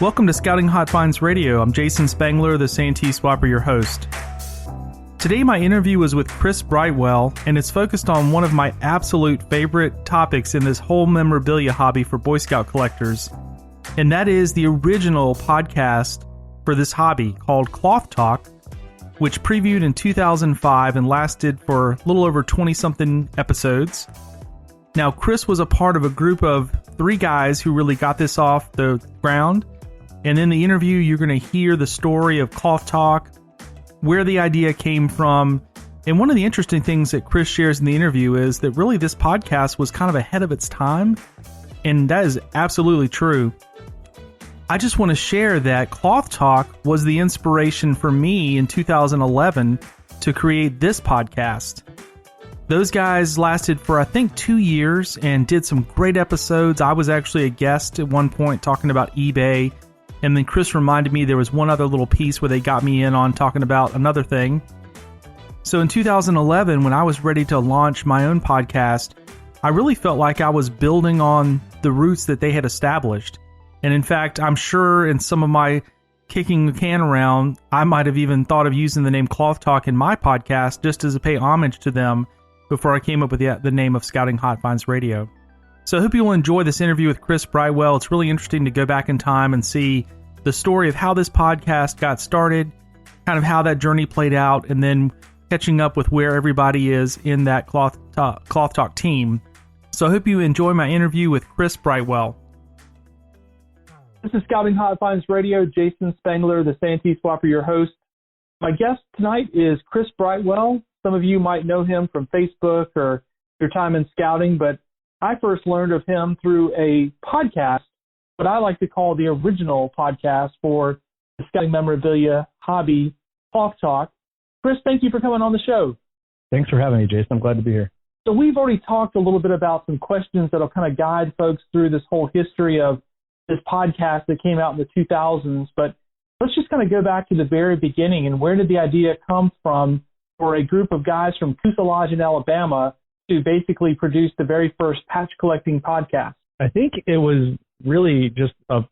Welcome to Scouting Hot Finds Radio. I'm Jason Spangler, the Santee Swapper, your host. Today my interview was with Chris Brightwell, and it's focused on one of my absolute favorite topics in this whole memorabilia hobby for Boy Scout collectors, and that is the original podcast for this hobby called Clothtalk, which previewed in 2005 and lasted for a little over 20-something episodes. Now, Chris was a part of a group of 3 guys who really got this off the ground. And in the interview, you're going to hear the story of Clothtalk, where the idea came from. And one of the interesting things that Chris shares in the interview is that really this podcast was kind of ahead of its time. And that is absolutely true. I just want to share that Clothtalk was the inspiration for me in 2011 to create this podcast. Those guys lasted for, I think, 2 years and did some great episodes. I was actually a guest at one point talking about eBay. And then Chris reminded me there was one other little piece where they got me in on talking about another thing. So in 2011, when I was ready to launch my own podcast, I really felt like I was building on the roots that they had established. And in fact, I'm sure in some of my kicking the can around, I might have even thought of using the name Clothtalk in my podcast just as a pay homage to them before I came up with the name of Scouting Hot Finds Radio. So I hope you will enjoy this interview with Chris Brightwell. It's really interesting to go back in time and see the story of how this podcast got started, kind of how that journey played out, and then catching up with where everybody is in that Clothtalk team. So I hope you enjoy my interview with Chris Brightwell. This is Scouting Hot Finds Radio. Jason Spangler, the Santee Swapper, your host. My guest tonight is Chris Brightwell. Some of you might know him from Facebook or your time in scouting, but I first learned of him through a podcast, what I like to call the original podcast for the scouting memorabilia hobby, Clothtalk. Chris, thank you for coming on the show. Thanks for having me, Jason. I'm glad to be here. So we've already talked a little bit about some questions that will kind of guide folks through this whole history of this podcast that came out in the 2000s, but let's just kind of go back to the very beginning and where did the idea come from for a group of guys from Coosa Lodge in Alabama to basically produce the very first patch collecting podcast? I think it was really just a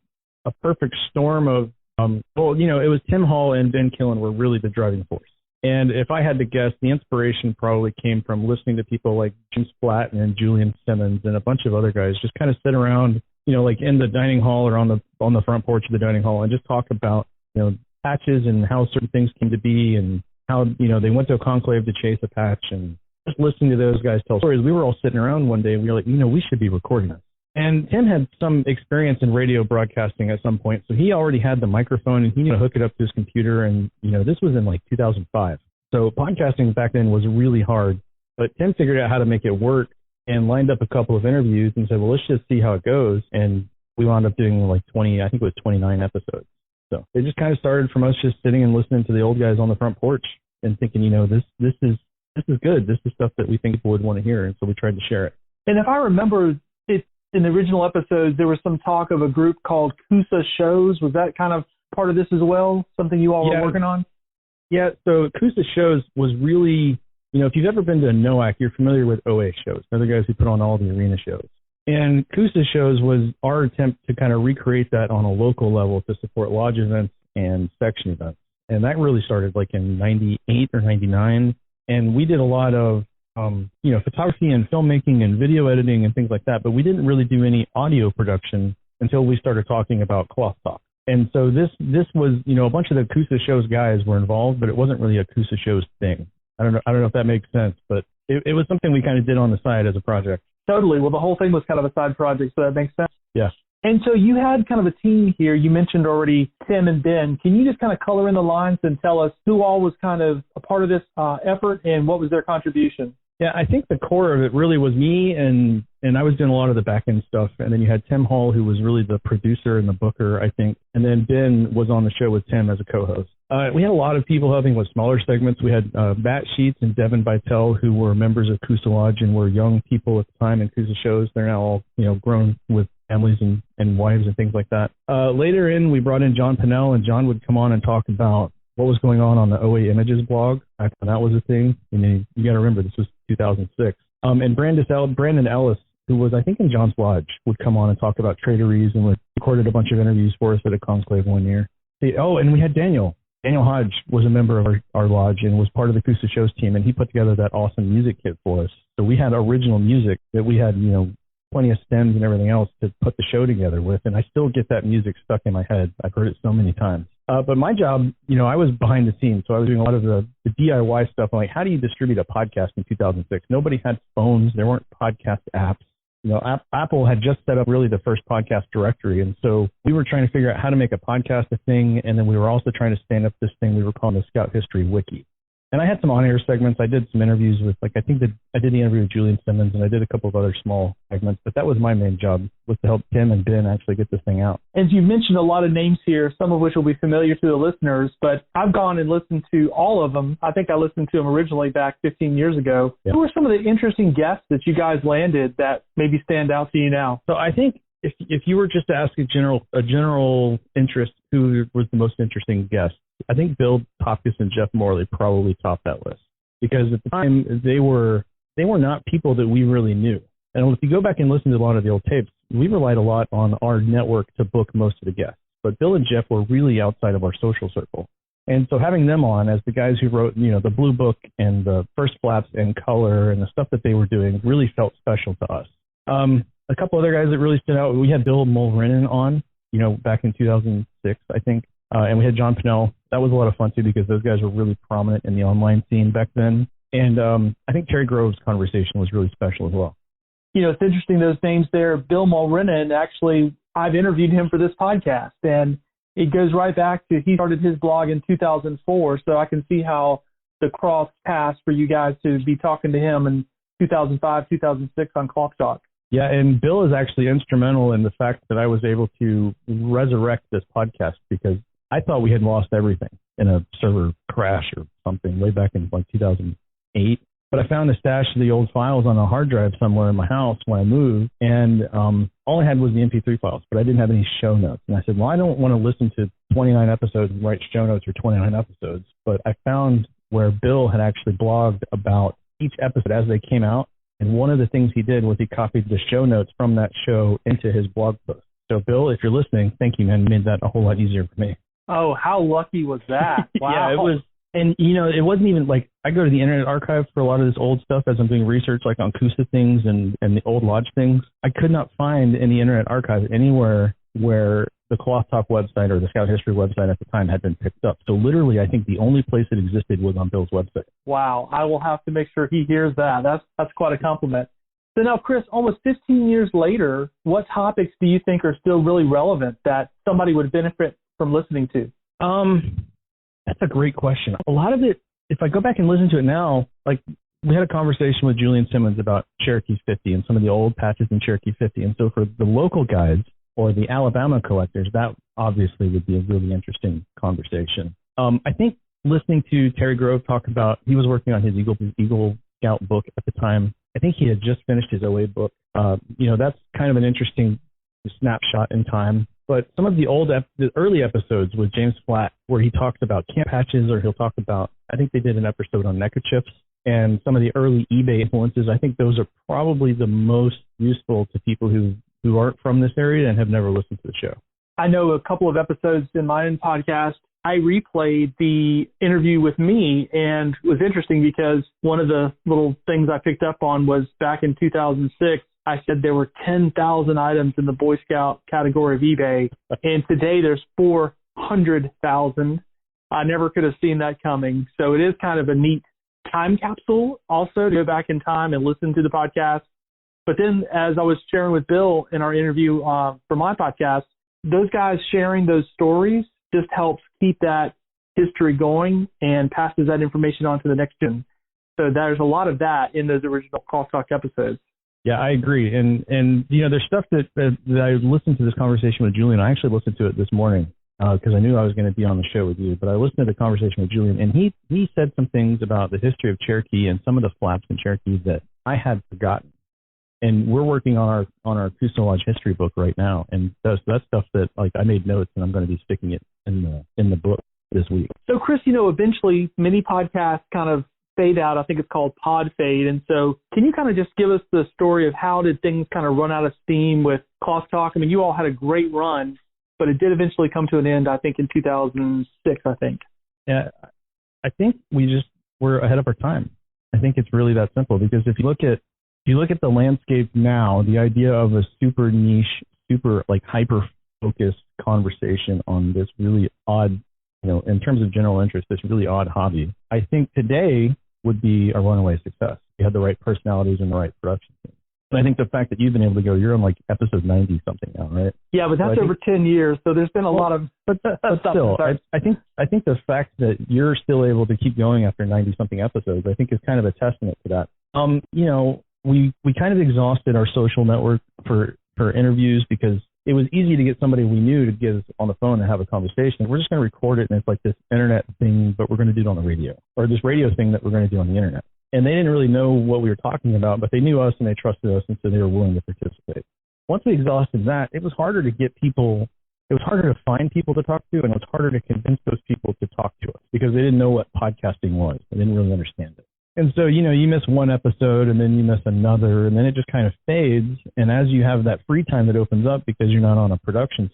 perfect storm of, it was Tim Hall and Ben Killen were really the driving force. And if I had to guess, the inspiration probably came from listening to people like James Flatten and Julian Simmons and a bunch of other guys just kind of sit around, like in the dining hall or on the front porch of the dining hall and just talk about, patches and how certain things came to be and how, they went to a conclave to chase a patch, and just listening to those guys tell stories. We were all sitting around one day and we were like, we should be recording this. And Tim had some experience in radio broadcasting at some point, so he already had the microphone and he knew to hook it up to his computer, and, this was in like 2005. So podcasting back then was really hard, but Tim figured out how to make it work and lined up a couple of interviews and said, well, let's just see how it goes. And we wound up doing like 29 episodes. So it just kind of started from us just sitting and listening to the old guys on the front porch and thinking, this is good. This is stuff that we think people would want to hear. And so we tried to share it. And if I remember it in the original episodes, there was some talk of a group called Coosa Shows. Was that kind of part of this as well? Something you all were working on? Yeah. So Coosa Shows was really, if you've ever been to NOAC, you're familiar with OA shows. They're the guys who put on all the arena shows. And Coosa Shows was our attempt to kind of recreate that on a local level to support lodge events and section events. And that really started like in 98 or 99. And we did a lot of, photography and filmmaking and video editing and things like that. But we didn't really do any audio production until we started talking about Clothtalk. And so this was, a bunch of the Coosa Shows guys were involved, but it wasn't really a Coosa Shows thing. I don't know if that makes sense, but it was something we kind of did on the side as a project. Totally. Well, the whole thing was kind of a side project, so that makes sense. Yeah. And so you had kind of a team here. You mentioned already Tim and Ben. Can you just kind of color in the lines and tell us who all was kind of a part of this effort and what was their contribution? Yeah, I think the core of it really was me, and I was doing a lot of the back-end stuff. And then you had Tim Hall, who was really the producer and the booker, I think. And then Ben was on the show with Tim as a co-host. We had a lot of people helping with smaller segments. We had Matt Sheets and Devin Vitale, who were members of Coosa Lodge and were young people at the time in Coosa Shows. They're now all, grown with families and wives and things like that. Later in, we brought in John Pinnell, and John would come on and talk about what was going on the OA Images blog back when that was a thing. And you got to remember, this was 2006. And Brandon Ellis, who was, I think, in John's Lodge, would come on and talk about Trade-O-Rees and would, recorded a bunch of interviews for us at a conclave one year. And we had Daniel. Daniel Hodge was a member of our lodge and was part of the Coosa Shows team, and he put together that awesome music kit for us. So we had original music that we had, plenty of stems and everything else to put the show together with, and I still get that music stuck in my head. I've heard it so many times. But my job, I was behind the scenes, so I was doing a lot of the DIY stuff. Like, how do you distribute a podcast in 2006? Nobody had phones. There weren't podcast apps. Apple had just set up really the first podcast directory, and so we were trying to figure out how to make a podcast a thing, and then we were also trying to stand up this thing we were calling the Scout History Wiki. And I had some on-air segments. I did some interviews with, I did the interview with Julian Simmons, and I did a couple of other small segments, but that was my main job, was to help Tim and Ben actually get this thing out. As you mentioned a lot of names here, some of which will be familiar to the listeners, but I've gone and listened to all of them. I think I listened to them originally back 15 years ago. Yeah. Who are some of the interesting guests that you guys landed that maybe stand out to you now? So I think if you were just to ask a general interest, who was the most interesting guest, I think Bill Topkis and Jeff Morley probably topped that list, because at the time they were not people that we really knew. And if you go back and listen to a lot of the old tapes, we relied a lot on our network to book most of the guests. But Bill and Jeff were really outside of our social circle. And so having them on as the guys who wrote, the Blue Book and the First Flaps and Color and the stuff that they were doing really felt special to us. A couple other guys that really stood out, we had Bill Mulrennan on, back in 2006, I think. And we had John Pinnell. That was a lot of fun, too, because those guys were really prominent in the online scene back then. And I think Terry Grove's conversation was really special as well. It's interesting, those names there. Bill Mulrennan, actually, I've interviewed him for this podcast. And it goes right back to, he started his blog in 2004. So I can see how the cross paths for you guys to be talking to him in 2005, 2006 on Clothtalk. Yeah, and Bill is actually instrumental in the fact that I was able to resurrect this podcast, because I thought we had lost everything in a server crash or something way back in 2008. But I found a stash of the old files on a hard drive somewhere in my house when I moved, and all I had was the MP3 files, but I didn't have any show notes. And I said, well, I don't want to listen to 29 episodes and write show notes for 29 episodes. But I found where Bill had actually blogged about each episode as they came out. And one of the things he did was he copied the show notes from that show into his blog post. So, Bill, if you're listening, thank you, man. You made that a whole lot easier for me. Oh, how lucky was that? Wow. Yeah, it was. And, it wasn't even like I go to the Internet Archive for a lot of this old stuff as I'm doing research, like on Coosa things and the old lodge things. I could not find in the Internet Archive anywhere where the Clothtalk website or the Scout History website at the time had been picked up. So literally, I think the only place it existed was on Bill's website. Wow. I will have to make sure he hears that. That's quite a compliment. So now, Chris, almost 15 years later, what topics do you think are still really relevant that somebody would benefit from listening to? That's a great question. A lot of it, if I go back and listen to it now, like we had a conversation with Julian Simmons about Cherokee 50 and some of the old patches in Cherokee 50. And so for the local guides or the Alabama collectors, that obviously would be a really interesting conversation. I think listening to Terry Grove talk about, he was working on his Eagle Scout book at the time. I think he had just finished his OA book. That's kind of an interesting snapshot in time. But some of the early episodes with James Flatt, where he talks about camp patches, or he'll talk about, I think they did an episode on neckerchiefs and some of the early eBay influences. I think those are probably the most useful to people who aren't from this area and have never listened to the show. I know a couple of episodes in my own podcast, I replayed the interview with me, and it was interesting because one of the little things I picked up on was back in 2006, I said there were 10,000 items in the Boy Scout category of eBay, and today there's 400,000. I never could have seen that coming. So it is kind of a neat time capsule also to go back in time and listen to the podcast. But then as I was sharing with Bill in our interview for my podcast, those guys sharing those stories just helps keep that history going and passes that information on to the next gen. So there's a lot of that in those original Clothtalk episodes. Yeah, I agree. And there's stuff that I listened to this conversation with Julian. I actually listened to it this morning because I knew I was going to be on the show with you. But I listened to the conversation with Julian, and he said some things about the history of Cherokee and some of the flaps in Cherokee that I had forgotten. And we're working on our Coosa Lodge history book right now, and that's stuff that I made notes, and I'm going to be sticking it in the book this week. So, Chris, eventually many podcasts kind of fade out. I think it's called pod fade. And so can you kind of just give us the story of how did things kind of run out of steam with Clothtalk? I mean, you all had a great run, but it did eventually come to an end, I think, in 2006, I think. Yeah, I think we're ahead of our time. I think it's really that simple, because if you look at the landscape now, the idea of a super niche, super like hyper-focused conversation on this really odd, in terms of general interest, this really odd hobby, I think today would be a runaway success. You had the right personalities and the right production team. And I think the fact that you've been able to go, you're on like episode 90 something now, right? Yeah, but that's over 10 years, so there's been a lot of. But still, I think the fact that you're still able to keep going after 90 something episodes, I think is kind of a testament to that. We kind of exhausted our social network for interviews, because it was easy to get somebody we knew to get us on the phone and have a conversation. We're just going to record it, and it's like this internet thing, but we're going to do it on the radio, or this radio thing that we're going to do on the internet. And they didn't really know what we were talking about, but they knew us and they trusted us, and so they were willing to participate. Once we exhausted that, it was harder to get people, it was harder to find people to talk to, and it was harder to convince those people to talk to us, because they didn't know what podcasting was. They didn't really understand it. And so, you miss one episode and then you miss another, and then it just kind of fades. And as you have that free time that opens up because you're not on a production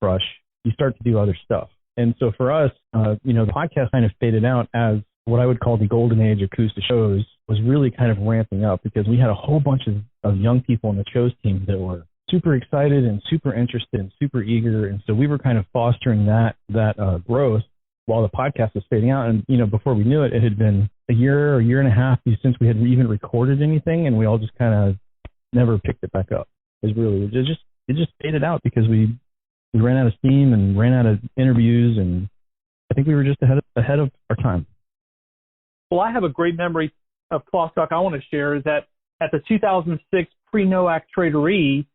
brush, you start to do other stuff. And so for us, the podcast kind of faded out as what I would call the golden age of Acoustic Shows was really kind of ramping up, because we had a whole bunch of young people on the shows team that were super excited and super interested and super eager. And so we were kind of fostering that growth while the podcast was fading out. And, before we knew it, it had been a year and a half since we had even recorded anything, and we all just kind of never picked it back up. It just faded out because we ran out of steam and ran out of interviews, and I think we were just ahead of our time. Well, I have a great memory of Clothtalk I want to share, is that at the 2006 pre-NOAC Trade-O-Ree,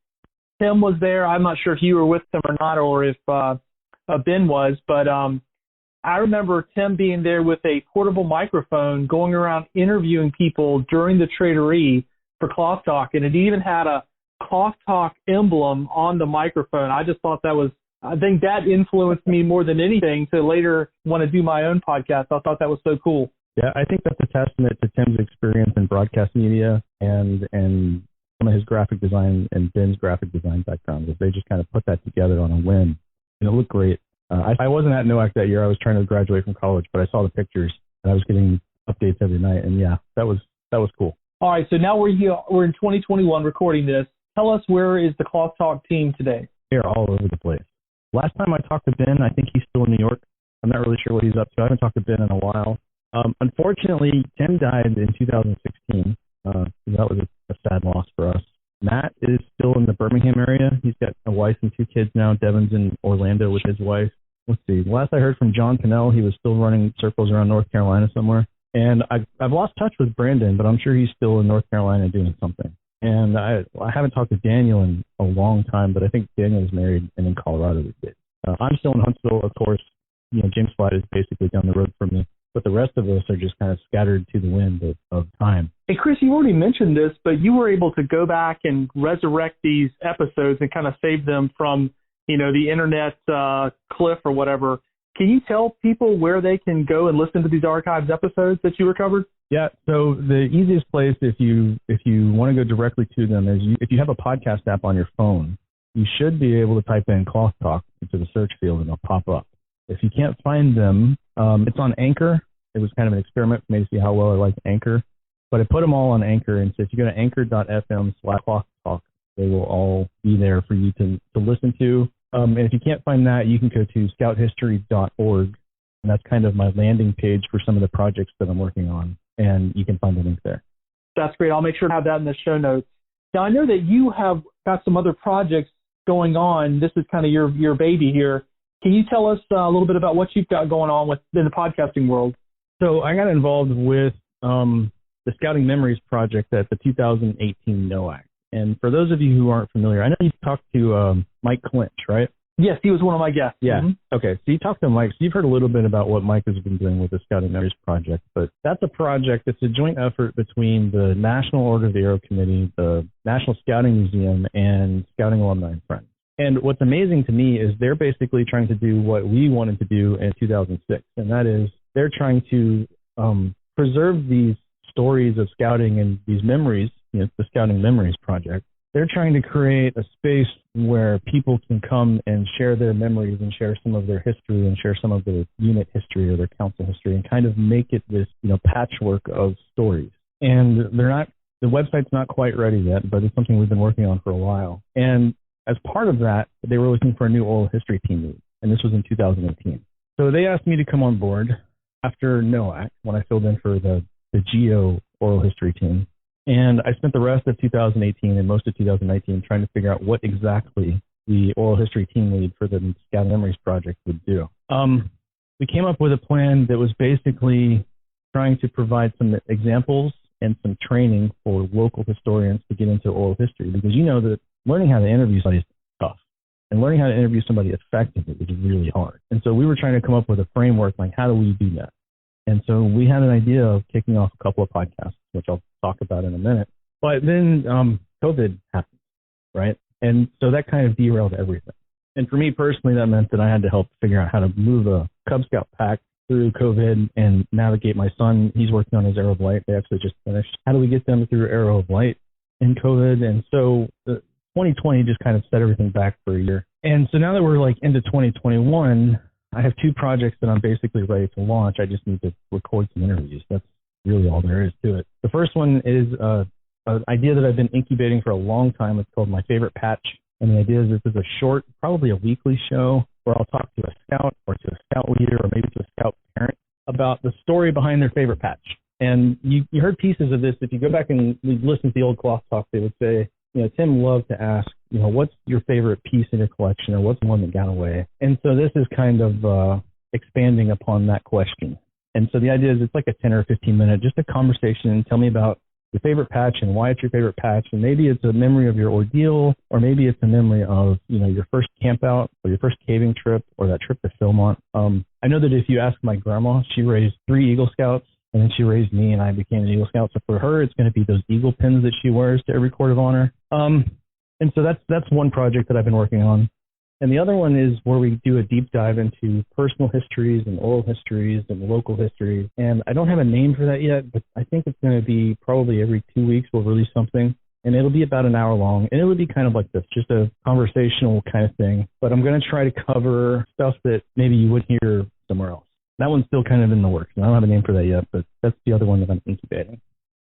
Tim was there. I'm not sure if you were with Tim or not, or if Ben was, but I remember Tim being there with a portable microphone going around interviewing people during the Trade-O-Ree for Clothtalk, and it even had a Clothtalk emblem on the microphone. I just thought I think that influenced me more than anything to later want to do my own podcast. I thought that was so cool. Yeah, I think that's a testament to Tim's experience in broadcast media and some of his graphic design and Ben's graphic design background. They just kind of put that together on a whim, and it looked great. I wasn't at NOAC that year. I was trying to graduate from college, but I saw the pictures, and I was getting updates every night, and yeah, that was cool. All right, so now we're in 2021 recording this. Tell us, where is the Clothtalk team today? They're all over the place. Last time I talked to Ben, I think he's still in New York. I'm not really sure what he's up to. I haven't talked to Ben in a while. Unfortunately, Tim died in 2016. So that was a sad loss for us. Matt is still in the Birmingham area. He's got a wife and 2 kids now. Devin's in Orlando with his wife. Let's see. Last I heard from John Cannell, he was still running circles around North Carolina somewhere. And I've lost touch with Brandon, but I'm sure he's still in North Carolina doing something. And I haven't talked to Daniel in a long time, but I think Daniel is married and in Colorado with kids. I'm still in Huntsville, of course. James Flatt is basically down the road from me. But the rest of us are just kind of scattered to the wind of time. Hey, Chris, you already mentioned this, but you were able to go back and resurrect these episodes and kind of save them from, the internet cliff or whatever. Can you tell people where they can go and listen to these archived episodes that you recovered? Yeah, so the easiest place if you want to go directly to them is if you have a podcast app on your phone, you should be able to type in Clothtalk into the search field and they'll pop up. If you can't find them, it's on Anchor. It was kind of an experiment for me to see how well I liked Anchor. But I put them all on Anchor, and so if you go to anchor.fm/Clothtalk, they will all be there for you to listen to. And if you can't find that, you can go to scouthistory.org, and that's kind of my landing page for some of the projects that I'm working on, and you can find the link there. That's great. I'll make sure to have that in the show notes. Now, I know that you have got some other projects going on. This is kind of your baby here. Can you tell us a little bit about what you've got going on in the podcasting world? So I got involved with the Scouting Memories project at the 2018 NOAC. And for those of you who aren't familiar, I know you talked to Mike Clinch, right? Yes, he was one of my guests. Yeah. Mm-hmm. Okay. So you talked to Mike. So you've heard a little bit about what Mike has been doing with the Scouting Memories project. But that's a project that's a joint effort between the National Order of the Arrow Committee, the National Scouting Museum, and Scouting Alumni and Friends. And what's amazing to me is they're basically trying to do what we wanted to do in 2006, and that is they're trying to preserve these stories of scouting and these memories, the Scouting Memories Project. They're trying to create a space where people can come and share their memories and share some of their history and share some of their unit history or their council history and kind of make it this, patchwork of stories. And the website's not quite ready yet, but it's something we've been working on for a while. And as part of that, they were looking for a new oral history team lead, and this was in 2018. So they asked me to come on board after NOAC, when I filled in for the GEO oral history team. And I spent the rest of 2018 and most of 2019 trying to figure out what exactly the oral history team lead for the Scouting Memories Project would do. We came up with a plan that was basically trying to provide some examples and some training for local historians to get into oral history, because that learning how to interview somebody is tough, and learning how to interview somebody effectively is really hard. And so we were trying to come up with a framework, like how do we do that? And so we had an idea of kicking off a couple of podcasts, which I'll talk about in a minute. But then COVID happened, right? And so that kind of derailed everything. And for me personally, that meant that I had to help figure out how to move a Cub Scout pack through COVID and navigate my son. He's working on his Arrow of Light. They actually just finished. How do we get them through Arrow of Light in COVID? And so 2020 just kind of set everything back for a year. And so now that we're into 2021, I have two projects that I'm basically ready to launch. I just need to record some interviews. That's really all there is to it. The first one is an idea that I've been incubating for a long time. It's called My Favorite Patch. And the idea is this is a short, probably a weekly show where I'll talk to a scout or to a scout leader or maybe to a scout parent about the story behind their favorite patch. And you heard pieces of this. If you go back and listen to the old Clothtalk, they would say, Tim loved to ask, what's your favorite piece in your collection, or what's the one that got away? And so this is kind of expanding upon that question. And so the idea is it's like a 10 or 15 minute, just a conversation. Tell me about your favorite patch and why it's your favorite patch. And maybe it's a memory of your ordeal, or maybe it's a memory of, your first camp out or your first caving trip or that trip to Philmont. I know that if you ask my grandma, she raised 3 Eagle Scouts. And then she raised me, and I became an Eagle Scout. So for her, it's going to be those eagle pins that she wears to every court of honor. And so that's one project that I've been working on. And the other one is where we do a deep dive into personal histories and oral histories and local histories. And I don't have a name for that yet, but I think it's going to be probably every 2 weeks we'll release something. And it'll be about an hour long. And it will be kind of like this, just a conversational kind of thing. But I'm going to try to cover stuff that maybe you would hear somewhere else. That one's still kind of in the works. I don't have a name for that yet, but that's the other one that I'm incubating.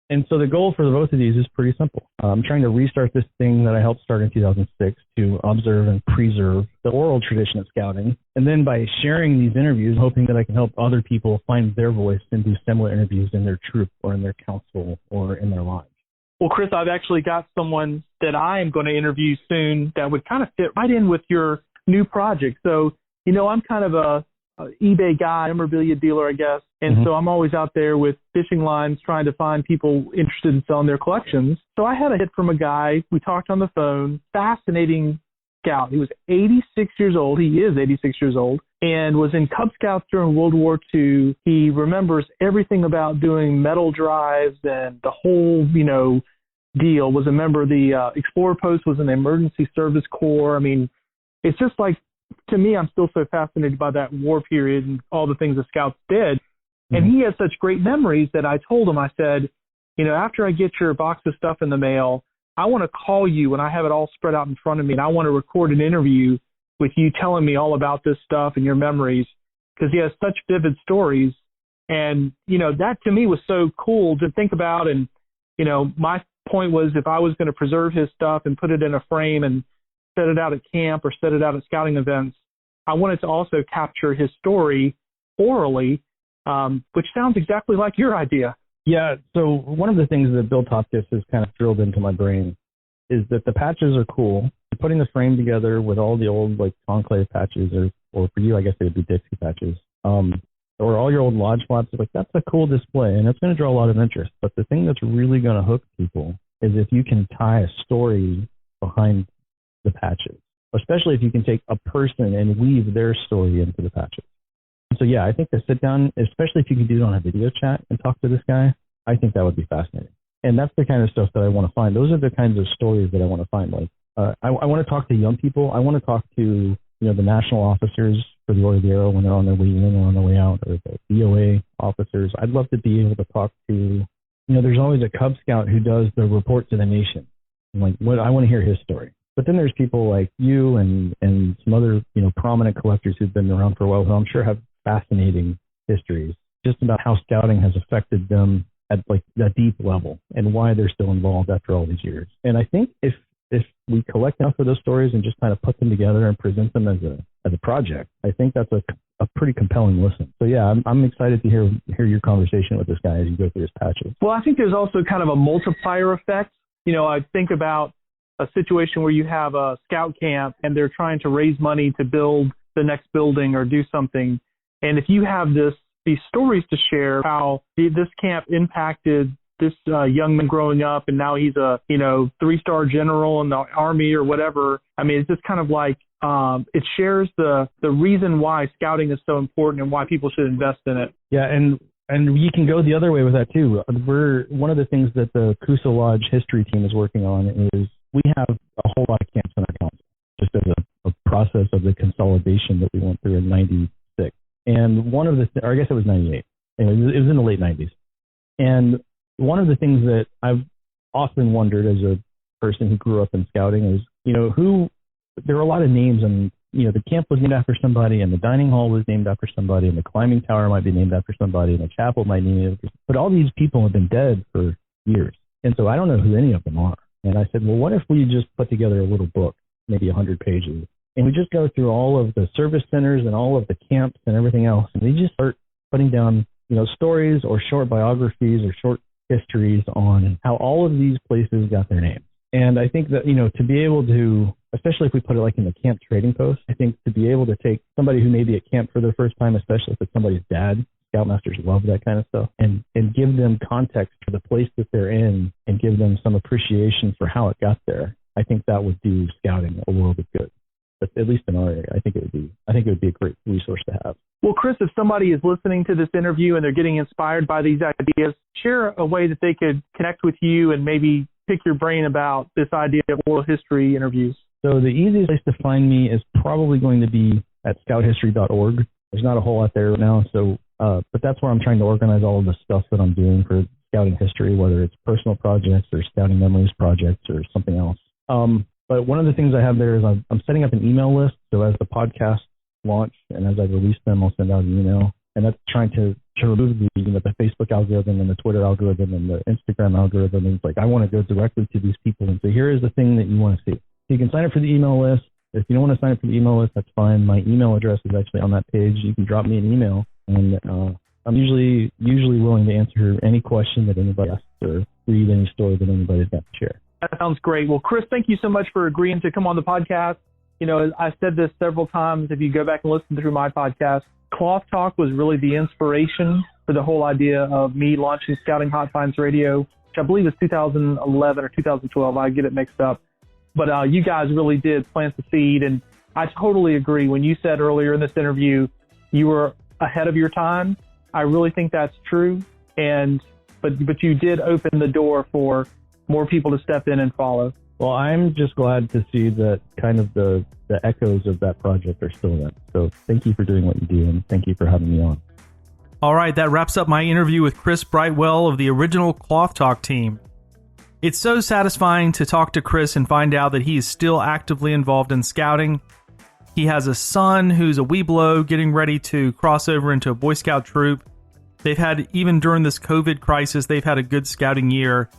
And so the goal for both of these is pretty simple. I'm trying to restart this thing that I helped start in 2006 to observe and preserve the oral tradition of scouting. And then by sharing these interviews, hoping that I can help other people find their voice and do similar interviews in their troop or in their council or in their lodge. Well, Chris, I've actually got someone that I am going to interview soon that would kind of fit right in with your new project. So, I'm kind of a eBay guy, memorabilia dealer, I guess. And so I'm always out there with fishing lines trying to find people interested in selling their collections. So I had a hit from a guy. We talked on the phone. Fascinating scout. He was 86 years old. He is 86 years old and was in Cub Scouts during World War II. He remembers everything about doing metal drives and the whole, deal. Was a member of the Explorer Post, was in the Emergency Service Corps. I mean, it's just like, to me, I'm still so fascinated by that war period and all the things the Scouts did. And he had such great memories that I told him, I said, after I get your box of stuff in the mail, I want to call you when I have it all spread out in front of me, and I want to record an interview with you telling me all about this stuff and your memories, because he has such vivid stories. And, that to me was so cool to think about. And, my point was, if I was going to preserve his stuff and put it in a frame and set it out at camp or set it out at scouting events, I wanted to also capture his story orally, which sounds exactly like your idea. Yeah, so one of the things that Bill Topkis has kind of drilled into my brain is that the patches are cool. Putting the frame together with all the old conclave patches, or for you, I guess they would be Dixie patches, or all your old lodge flaps, that's a cool display, and it's going to draw a lot of interest. But the thing that's really going to hook people is if you can tie a story behind the patches, especially if you can take a person and weave their story into the patches. So yeah, I think the sit down, especially if you can do it on a video chat and talk to this guy, I think that would be fascinating. And that's the kind of stuff that I want to find. Those are the kinds of stories that I want to find. I want to talk to young people. I want to talk to, the national officers for the Order of the Arrow when they're on their way in or on their way out, or the DOA officers. I'd love to be able to talk to, there's always a Cub Scout who does the report to the nation. I'm like, I want to hear his story. But then there's people like you and some other, prominent collectors who've been around for a while who I'm sure have fascinating histories just about how scouting has affected them at like a deep level and why they're still involved after all these years. And I think if we collect enough of those stories and just kind of put them together and present them as a project, I think that's a pretty compelling listen. So yeah, I'm excited to hear your conversation with this guy as you go through his patches. Well, I think there's also kind of a multiplier effect. I think about a situation where you have a scout camp and they're trying to raise money to build the next building or do something. And if you have these stories to share, how this camp impacted this young man growing up, and now he's a 3-star general in the Army or whatever. I mean, it's just kind of like it shares the reason why scouting is so important and why people should invest in it. Yeah, and you can go the other way with that too. One of the things that the Coosa Lodge history team is working on is we have a whole lot of camps in our council, just as a process of the consolidation that we went through in '96. And one of or I guess it was '98. Anyway, it was in the late '90s. And one of the things that I've often wondered as a person who grew up in scouting is, there were a lot of names, and the camp was named after somebody, and the dining hall was named after somebody, and the climbing tower might be named after somebody, and the chapel might be named after somebody. But all these people have been dead for years. And so I don't know who any of them are. And I said, well, what if we just put together a little book, maybe 100 pages, and we just go through all of the service centers and all of the camps and everything else, and we just start putting down, stories or short biographies or short histories on how all of these places got their names. And I think that, to be able to, especially if we put it like in the camp trading post, I think to be able to take somebody who may be at camp for their first time, especially if it's somebody's dad, Scoutmasters love that kind of stuff, and give them context for the place that they're in and give them some appreciation for how it got there. I think that would do scouting a world of good. But at least in our area, I think it would be a great resource to have. Well, Chris, if somebody is listening to this interview and they're getting inspired by these ideas, share a way that they could connect with you and maybe pick your brain about this idea of oral history interviews. So the easiest place to find me is probably going to be at scouthistory.org. There's not a whole lot there right now, but that's where I'm trying to organize all of the stuff that I'm doing for scouting history, whether it's personal projects or scouting memories projects or something else. But one of the things I have there is I'm setting up an email list. So as the podcasts launch and as I release them, I'll send out an email. And that's trying to remove the Facebook algorithm and the Twitter algorithm and the Instagram algorithm. And it's like, I want to go directly to these people and say, here is the thing that you want to see. So you can sign up for the email list. If you don't want to sign up for the email list, that's fine. My email address is actually on that page. You can drop me an email, and I'm usually willing to answer any question that anybody asks or read any story that anybody's got to share. That sounds great. Well, Chris, thank you so much for agreeing to come on the podcast. I've said this several times. If you go back and listen through my podcast, Clothtalk was really the inspiration for the whole idea of me launching Scouting Hot Finds Radio, which I believe is 2011 or 2012. I get it mixed up. But you guys really did plant the seed, and I totally agree. When you said earlier in this interview you were ahead of your time, I really think that's true. But you did open the door for more people to step in and follow. Well, I'm just glad to see that kind of the echoes of that project are still there. So thank you for doing what you do, and thank you for having me on. All right, that wraps up my interview with Chris Brightwell of the original Clothtalk team. It's so satisfying to talk to Chris and find out that he is still actively involved in scouting. He has a son who's a Weeblo getting ready to cross over into a Boy Scout troop. They've had, even during this COVID crisis, they've had a good scouting year.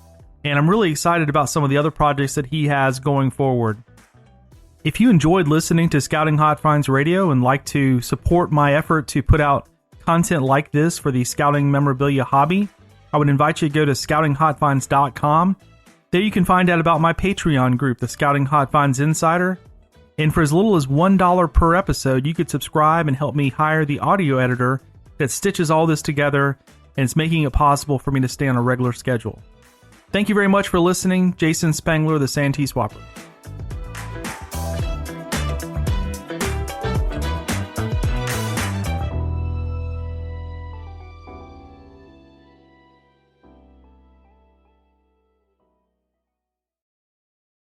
And I'm really excited about some of the other projects that he has going forward. If you enjoyed listening to Scouting Hot Finds Radio and like to support my effort to put out content like this for the scouting memorabilia hobby, I would invite you to go to scoutinghotfinds.com. There you can find out about my Patreon group, the Scouting Hot Finds Insider. And for as little as $1 per episode, you could subscribe and help me hire the audio editor that stitches all this together, and it's making it possible for me to stay on a regular schedule. Thank you very much for listening. Jason Spangler, the Santee Swapper.